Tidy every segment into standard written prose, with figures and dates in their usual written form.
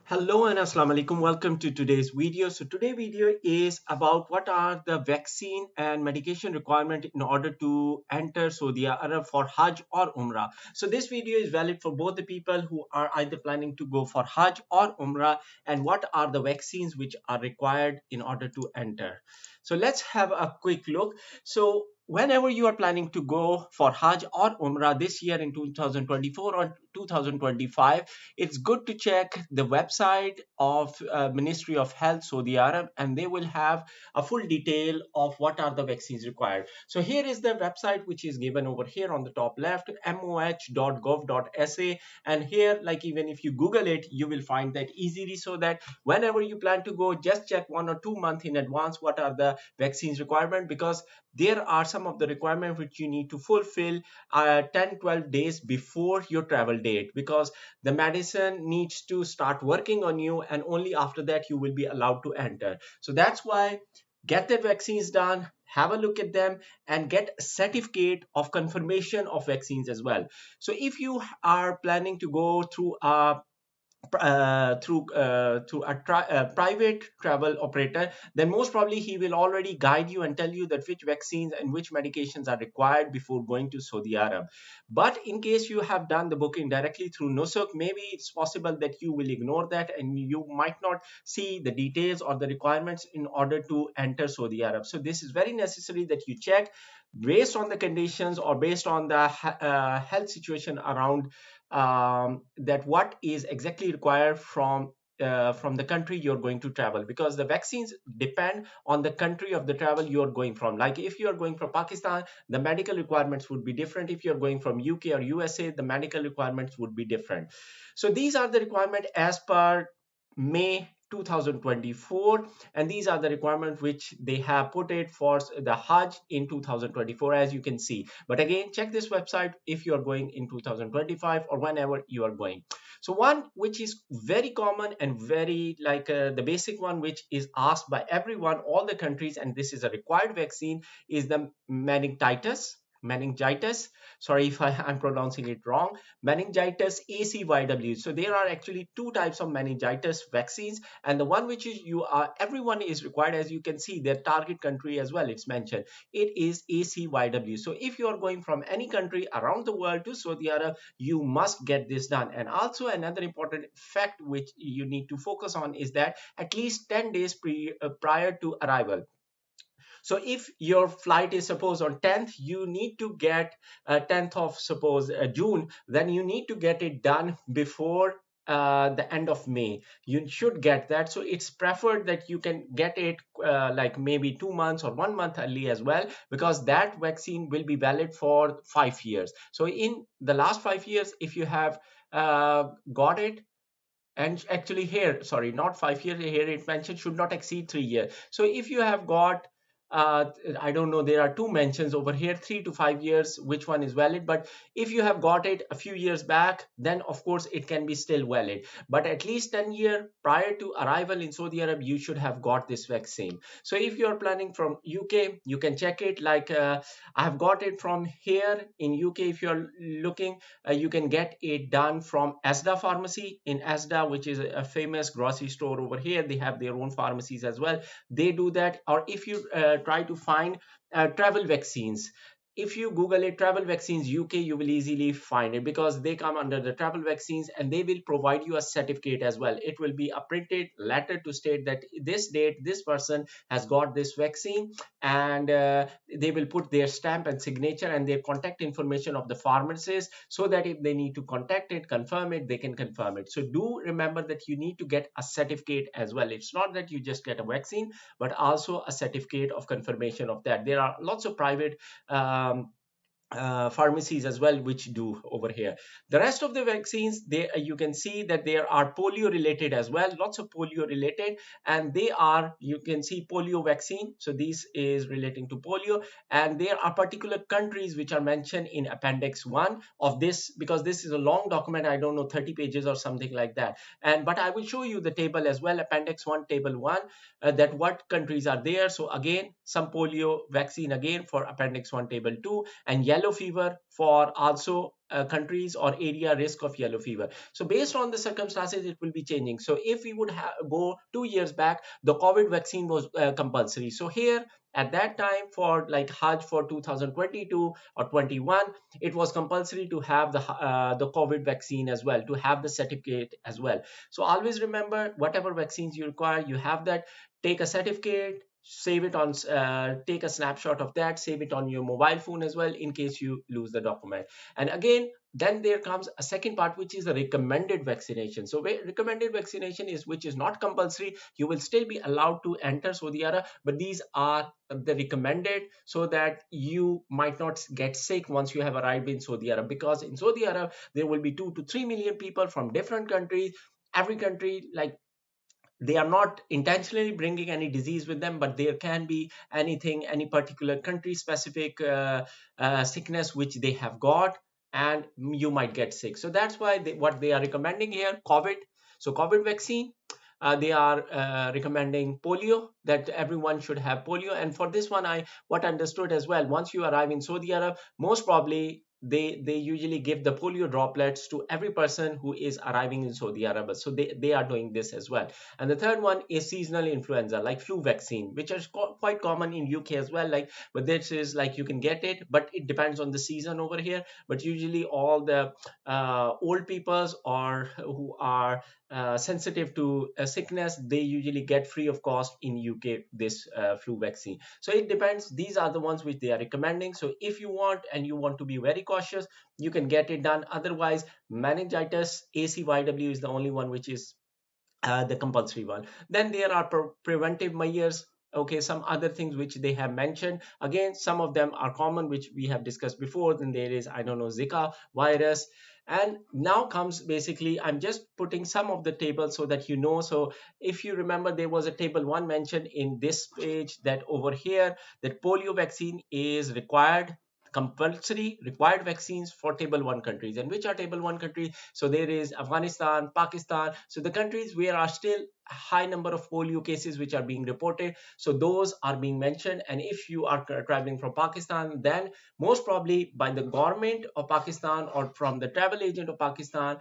Hello and assalamu alaikum. Welcome to today's video. So today's video is about what are the vaccine and medication requirement in order to enter Saudi Arab for Hajj or Umrah. So this video is valid for both the people who are either planning to go for Hajj or Umrah, and what are the vaccines which are required in order to enter. So let's have a quick look. So whenever you are planning to go for Hajj or Umrah this year in 2024 or 2025, it's good to check the website of Ministry of Health Saudi Arab, and they will have a full detail of what are the vaccines required. So here is the website which is given over here on the top left, moh.gov.sa, and here, like, even if you Google it, you will find that easily, so that whenever you plan to go, just check 1 or 2 months in advance what are the vaccines requirement, because there are some of the requirements which you need to fulfill 10-12 days before your travel date, because the medicine needs to start working on you, and only after that you will be allowed to enter. So that's why get the vaccines done, have a look at them, and get a certificate of confirmation of vaccines as well. So if you are planning to go through a private travel operator, then most probably he will already guide you and tell you that which vaccines and which medications are required before going to Saudi Arab. But in case you have done the booking directly through Nusuk, maybe it's possible that you will ignore that and you might not see the details or the requirements in order to enter Saudi Arab. So this is very necessary that you check based on the conditions or based on the health situation around, that what is exactly required from the country you're going to travel, because the vaccines depend on the country of the travel you're going from. Like if you're going from Pakistan, the medical requirements would be different. If you're going from UK or USA, the medical requirements would be different. So these are the requirements as per May 2024, and these are the requirements which they have put it for the Hajj in 2024, as you can see. But again, check this website if you are going in 2025 or whenever you are going. So one which is very common and very like the basic one which is asked by everyone, all the countries, and this is a required vaccine, is the meningitis. Sorry if I'm pronouncing it wrong. Meningitis ACYW. So there are actually two types of meningitis vaccines, and the one which is everyone is required, as you can see their target country as well, it's mentioned, it is ACYW. So if you are going from any country around the world to Saudi Arab, you must get this done. And also another important fact which you need to focus on is that at least 10 days prior to arrival. So if your flight is suppose on 10th, you need to get 10th of suppose June, then you need to get it done before the end of May. You should get that. So it's preferred that you can get it like maybe 2 months or 1 month early as well, because that vaccine will be valid for 5 years. So in the last 5 years, if you have got it, and actually here, sorry, not 5 years, here it mentioned should not exceed 3 years. So if you have got uh, I don't know, there are two mentions over here, 3 to 5 years, which one is valid. But if you have got it a few years back, then of course it can be still valid. But at least 10 years prior to arrival in Saudi Arab, you should have got this vaccine. So if you are planning from UK, you can check it. Like I have got it from here in UK. If you're looking, you can get it done from Asda pharmacy in Asda, which is a famous grocery store over here. They have their own pharmacies as well, they do that. Or if you try to find travel vaccines, if you Google it, travel vaccines UK, you will easily find it, because they come under the travel vaccines, and they will provide you a certificate as well. It will be a printed letter to state that this date this person has got this vaccine, and they will put their stamp and signature and their contact information of the pharmacist, so that if they need to contact it, confirm it, they can confirm it. So do remember that you need to get a certificate as well. It's not that you just get a vaccine, but also a certificate of confirmation of that. There are lots of private pharmacies as well which do over here. The rest of the vaccines, they you can see that there are polio related as well, lots of polio related, and they are, you can see polio vaccine. So this is relating to polio, and there are particular countries which are mentioned in appendix 1 of this, because this is a long document, I don't know, 30 pages or something like that. And but I will show you the table as well, appendix 1 table 1, that what countries are there. So again, some polio vaccine again for appendix 1 table 2, and yellow fever for also countries or area risk of yellow fever. So based on the circumstances, it will be changing. So if we would go 2 years back, the COVID vaccine was compulsory. So here at that time for like Hajj for 2022 or 21, it was compulsory to have the COVID vaccine as well, to have the certificate as well. So always remember, whatever vaccines you require, you have that. Take a certificate, save it on, take a snapshot of that, save it on your mobile phone as well in case you lose the document. And again, then there comes a second part, which is the recommended vaccination. So recommended vaccination is which is not compulsory. You will still be allowed to enter Saudi Arabia, but these are the recommended, so that you might not get sick once you have arrived in Saudi Arabia, because in Saudi Arabia there will be 2 to 3 million people from different countries. Every country, like, they are not intentionally bringing any disease with them, but there can be anything, any particular country specific sickness which they have got, and you might get sick. So that's why what they are recommending here, COVID. So COVID vaccine, they are recommending polio, that everyone should have polio. And for this one, I what understood as well, once you arrive in Saudi Arabia, most probably they usually give the polio droplets to every person who is arriving in Saudi Arabia. So they are doing this as well. And the third one is seasonal influenza, like flu vaccine, which is quite common in UK as well. Like, but this is like you can get it, but it depends on the season over here. But usually all the old peoples or who are sensitive to sickness, they usually get free of cost in UK this flu vaccine. So it depends. These are the ones which they are recommending. So if you want and you want to be very cautious, you can get it done. Otherwise, meningitis ACYW is the only one which is the compulsory one. Then there are preventive measures. Okay, some other things which they have mentioned. Again, some of them are common, which we have discussed before. Then there is, I don't know, Zika virus. And now comes basically, I'm just putting some of the tables so that you know. So if you remember, there was a table 1 mentioned in this page, that over here, that polio vaccine is required, compulsory required vaccines for table 1 countries. And which are table 1 countries? So there is Afghanistan, Pakistan. So the countries where are still a high number of polio cases which are being reported, so those are being mentioned. And if you are traveling from Pakistan, then most probably by the government of Pakistan or from the travel agent of Pakistan,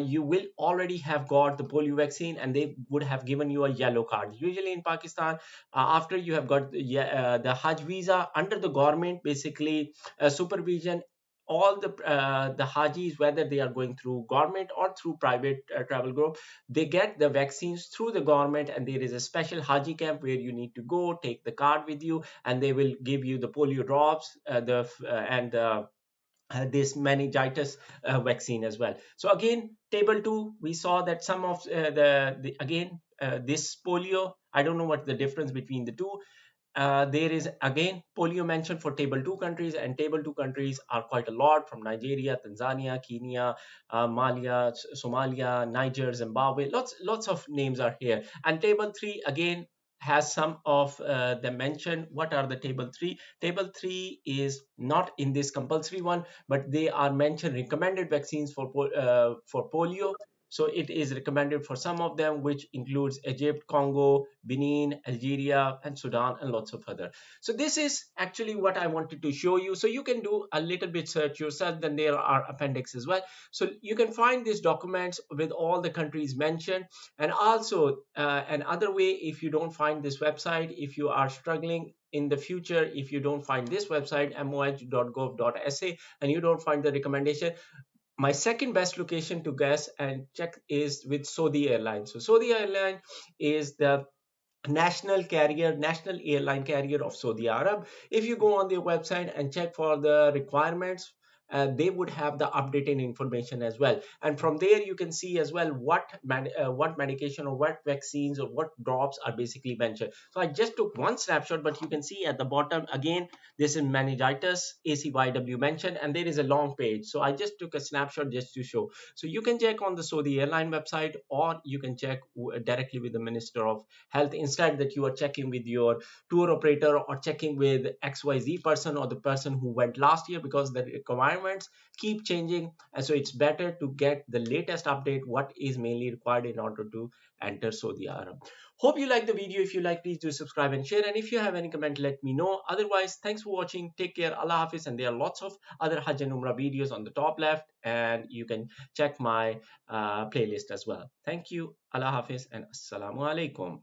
you will already have got the polio vaccine, and they would have given you a yellow card. Usually in Pakistan, after you have got the Hajj visa under the government, basically supervision, all the Hajis, whether they are going through government or through private travel group, they get the vaccines through the government. And there is a special Haji camp where you need to go, take the card with you, and they will give you the polio drops, and this meningitis vaccine as well. So again, table 2, we saw that some of the again this polio, I don't know what the difference between the two. There is again polio mentioned for table 2 countries, and table 2 countries are quite a lot, from Nigeria, Tanzania, Kenya, Malia, Somalia, Niger, Zimbabwe. Lots of names are here. And table 3 again has some of them mentioned. What are the table 3? Table 3 is not in this compulsory one, but they are mentioned recommended vaccines for polio. So it is recommended for some of them, which includes Egypt, Congo, Benin, Algeria, and Sudan, and lots of other. So this is actually what I wanted to show you. So you can do a little bit search yourself. Then there are appendix as well. So you can find these documents with all the countries mentioned. And also another way, if you don't find this website, if you are struggling in the future, if you don't find this website, moh.gov.sa, and you don't find the recommendation, my second best location to guess and check is with Saudi Airlines. So Saudi Airlines is the national airline carrier of Saudi Arab. If you go on their website and check for the requirements, they would have the updated information as well. And from there, you can see as well what medication or what vaccines or what drops are basically mentioned. So I just took one snapshot, but you can see at the bottom again, this is meningitis, ACYW mentioned, and there is a long page. So I just took a snapshot just to show. So you can check on the Saudi airline website, or you can check directly with the Minister of Health, instead that you are checking with your tour operator or checking with XYZ person or the person who went last year, because the requirement requirements keep changing, and so it's better to get the latest update what is mainly required in order to enter Saudi Arab. Hope you like the video. If you like, please do subscribe and share, and if you have any comment, let me know. Otherwise, thanks for watching. Take care. Allah Hafiz. And there are lots of other Hajj and Umrah videos on the top left, and you can check my playlist as well. Thank you. Allah Hafiz and Assalamu Alaikum.